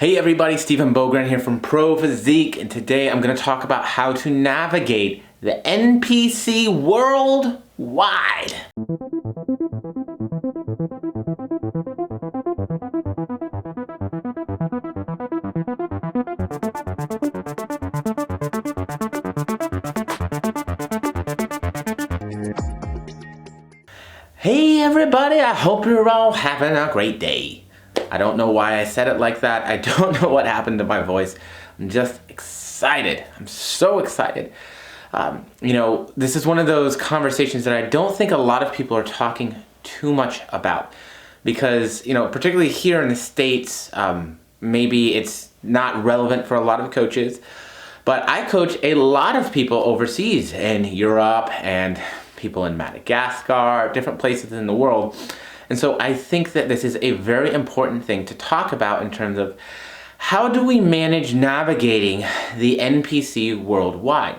Hey everybody, Stephen Bogren here from Pro Physique, and today I'm going to talk about how to navigate the NPC Worldwide. Hey everybody, I hope you're all having a great day. I don't know why I said it like that. I don't know what happened to my voice. I'm just excited. I'm so excited. This is one of those conversations that I don't think a lot of people are talking too much about because, particularly here in the States, maybe it's not relevant for a lot of coaches, but I coach a lot of people overseas in Europe and people in Madagascar, different places in the world. And so I think that this is a very important thing to talk about in terms of how do we manage navigating the NPC worldwide.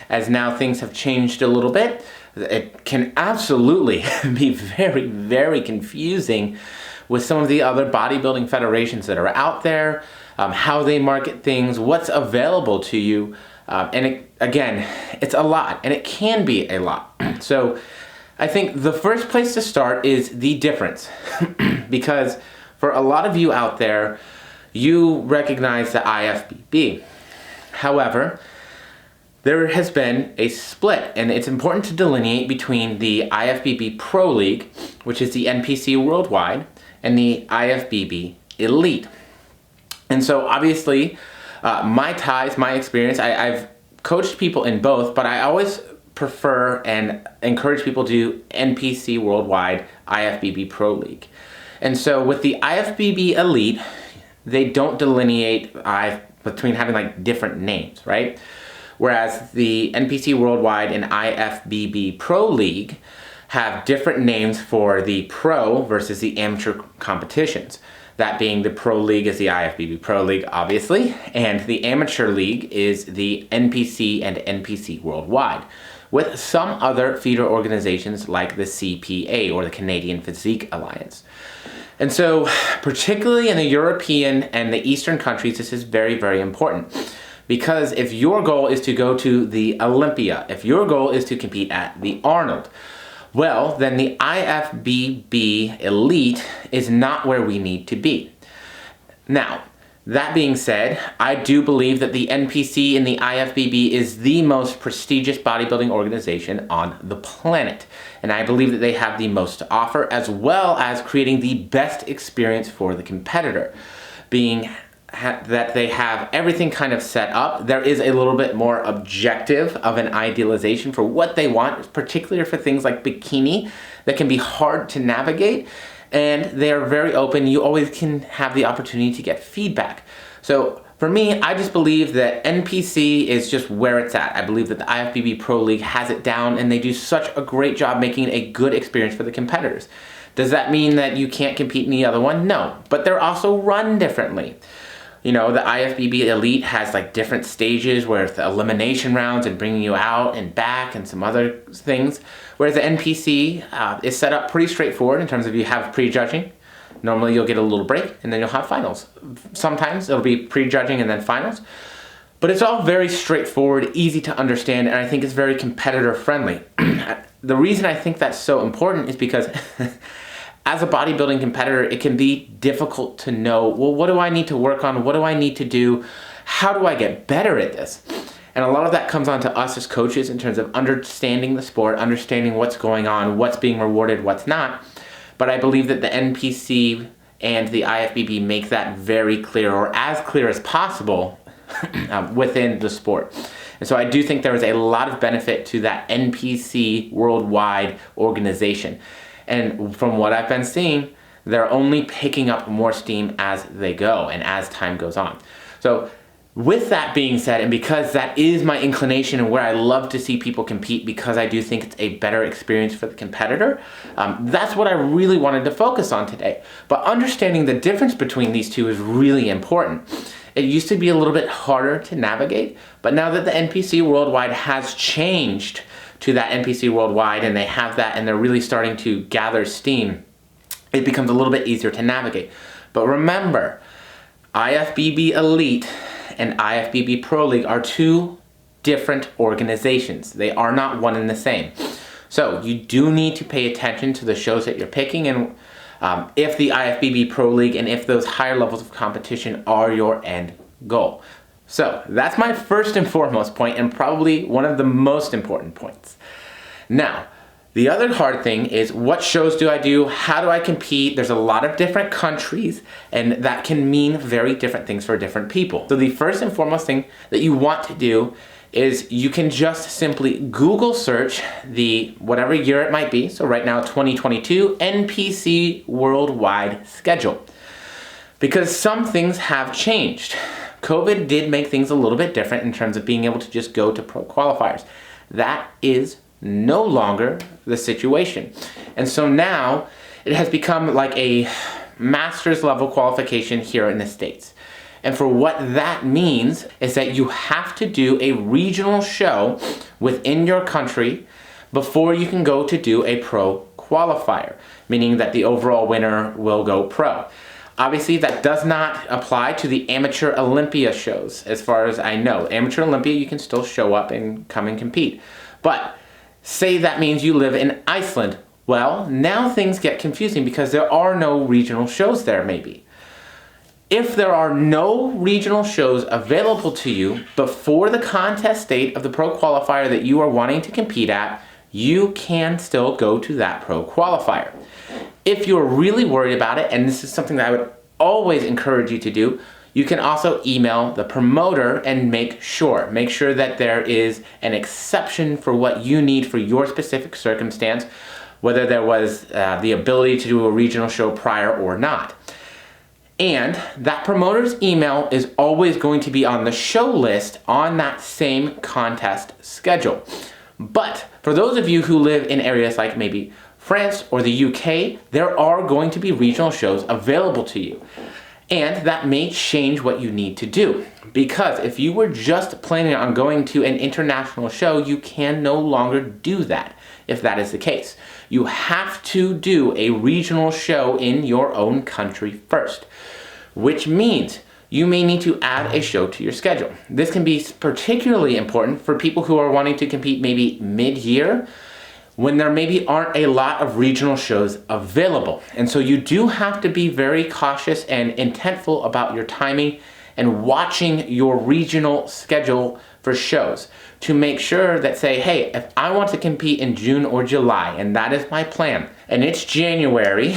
As now things have changed a little bit, it can absolutely be very, very confusing with some of the other bodybuilding federations that are out there, how they market things, what's available to you. Again, it's a lot, and it can be a lot. So I think the first place to start is the difference, because for a lot of you out there, you recognize the IFBB. However, there has been a split, and it's important to delineate between the IFBB Pro League, which is the NPC Worldwide, and the IFBB Elite. And so obviously, my ties, my experience, I've coached people in both, but I always prefer and encourage people to do NPC Worldwide, IFBB Pro League. And so with the IFBB Elite, they don't delineate between having different names, right? Whereas the NPC Worldwide and IFBB Pro League have different names for the pro versus the amateur competitions. That being the Pro League is the IFBB Pro League, obviously, and the Amateur League is the NPC and NPC Worldwide, with some other feeder organizations like the CPA, or the Canadian Physique Alliance. And so, particularly in the European and the Eastern countries, this is very, very important. Because if your goal is to go to the Olympia, if your goal is to compete at the Arnold, well, then the IFBB Elite is not where we need to be. Now, that being said, I do believe that the NPC and the IFBB is the most prestigious bodybuilding organization on the planet. And I believe that they have the most to offer, as well as creating the best experience for the competitor. Being that they have everything kind of set up, there is a little bit more objective of an idealization for what they want, particularly for things like bikini that can be hard to navigate. And they are very open. You always can have the opportunity to get feedback. So for me, I just believe that NPC is just where it's at. I believe that the IFBB Pro League has it down, and they do such a great job making it a good experience for the competitors. Does that mean that you can't compete in the other one? No, but they're also run differently. The IFBB Elite has different stages where it's the elimination rounds and bringing you out and back and some other things. Whereas the NPC is set up pretty straightforward in terms of you have pre-judging. Normally you'll get a little break and then you'll have finals. Sometimes it'll be pre-judging and then finals. But it's all very straightforward, easy to understand, and I think it's very competitor friendly. The reason I think that's so important is because as a bodybuilding competitor, it can be difficult to know, well, what do I need to work on? What do I need to do? How do I get better at this? And a lot of that comes on to us as coaches in terms of understanding the sport, understanding what's going on, what's being rewarded, what's not. But I believe that the NPC and the IFBB make that very clear, or as clear as possible, within the sport. And so I do think there is a lot of benefit to that NPC Worldwide organization. And from what I've been seeing, they're only picking up more steam as they go and as time goes on. So with that being said, and because that is my inclination and where I love to see people compete, because I do think it's a better experience for the competitor, that's what I really wanted to focus on today. But understanding the difference between these two is really important. It used to be a little bit harder to navigate, but now that the NPC Worldwide has changed to that NPC Worldwide, and they have that, and they're really starting to gather steam, it becomes a little bit easier to navigate. But remember, IFBB Elite and IFBB Pro League are two different organizations. They are not one and the same. So you do need to pay attention to the shows that you're picking, and if the IFBB Pro League and if those higher levels of competition are your end goal. So that's my first and foremost point, and probably one of the most important points. Now, the other hard thing is, what shows do I do? How do I compete? There's a lot of different countries, and that can mean very different things for different people. So the first and foremost thing that you want to do is you can just simply Google search the whatever year it might be. So right now, 2022 NPC Worldwide schedule. Because some things have changed. COVID did make things a little bit different in terms of being able to just go to pro qualifiers. That is no longer the situation. And so now it has become like a master's level qualification here in the States. And for what that means is that you have to do a regional show within your country before you can go to do a pro qualifier, meaning that the overall winner will go pro. Obviously, that does not apply to the Amateur Olympia shows, as far as I know. Amateur Olympia, you can still show up and come and compete. But say that means you live in Iceland. Well, now things get confusing because there are no regional shows there, maybe. If there are no regional shows available to you before the contest date of the pro qualifier that you are wanting to compete at, you can still go to that pro qualifier. If you're really worried about it, and this is something that I would always encourage you to do, you can also email the promoter and make sure that there is an exception for what you need for your specific circumstance, whether there was the ability to do a regional show prior or not. And that promoter's email is always going to be on the show list on that same contest schedule. But for those of you who live in areas like maybe France or the UK, there are going to be regional shows available to you. And that may change what you need to do. Because if you were just planning on going to an international show, you can no longer do that if that is the case. You have to do a regional show in your own country first, which means you may need to add a show to your schedule. This can be particularly important for people who are wanting to compete maybe mid-year, when there maybe aren't a lot of regional shows available. And so you do have to be very cautious and intentful about your timing and watching your regional schedule for shows to make sure that, say, hey, if I want to compete in June or July, and that is my plan, and it's January,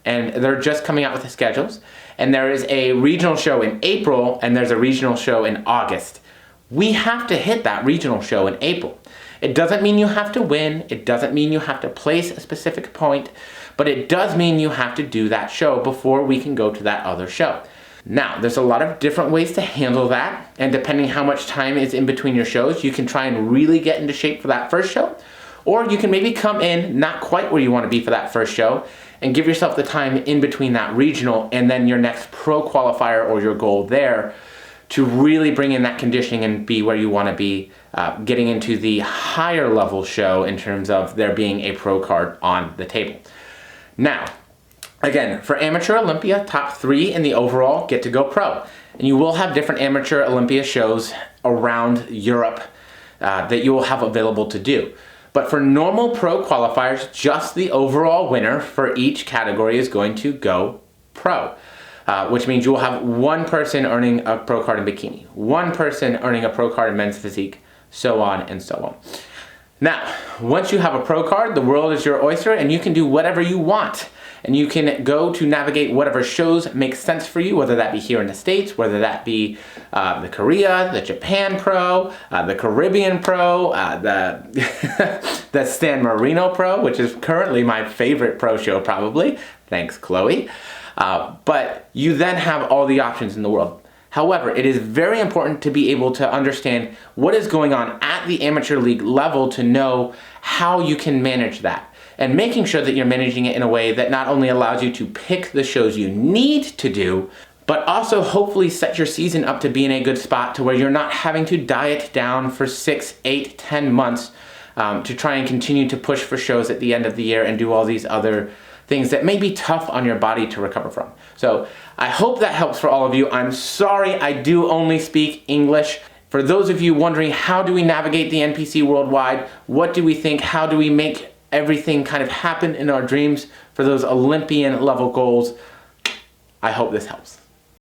and they're just coming out with the schedules, and there is a regional show in April, and there's a regional show in August, we have to hit that regional show in April. It doesn't mean you have to win, it doesn't mean you have to place a specific point, but it does mean you have to do that show before we can go to that other show. Now, there's a lot of different ways to handle that, and depending how much time is in between your shows, you can try and really get into shape for that first show, or you can maybe come in not quite where you want to be for that first show, and give yourself the time in between that regional and then your next pro qualifier or your goal there to really bring in that conditioning and be where you want to be, getting into the higher level show in terms of there being a pro card on the table. Now, again, for Amateur Olympia, top 3 in the overall get to go pro. And you will have different Amateur Olympia shows around Europe that you will have available to do. But for normal pro qualifiers, just the overall winner for each category is going to go pro. Which means you will have one person earning a pro card in bikini, one person earning a pro card in men's physique, so on and so on. Now, once you have a pro card, the world is your oyster and you can do whatever you want. And you can go to navigate whatever shows make sense for you, whether that be here in the States, whether that be the Korea, the Japan Pro, the Caribbean Pro, the San Marino Pro, which is currently my favorite pro show probably. Thanks, Chloe. But you then have all the options in the world. However, it is very important to be able to understand what is going on at the amateur league level to know how you can manage that. And making sure that you're managing it in a way that not only allows you to pick the shows you need to do, but also hopefully set your season up to be in a good spot to where you're not having to diet down for 6, 8, 10 months to try and continue to push for shows at the end of the year and do all these other things that may be tough on your body to recover from. So I hope that helps for all of you. I'm sorry I do only speak English. For those of you wondering, how do we navigate the NPC Worldwide? What do we think? How do we make everything kind of happen in our dreams for those Olympian level goals? I hope this helps.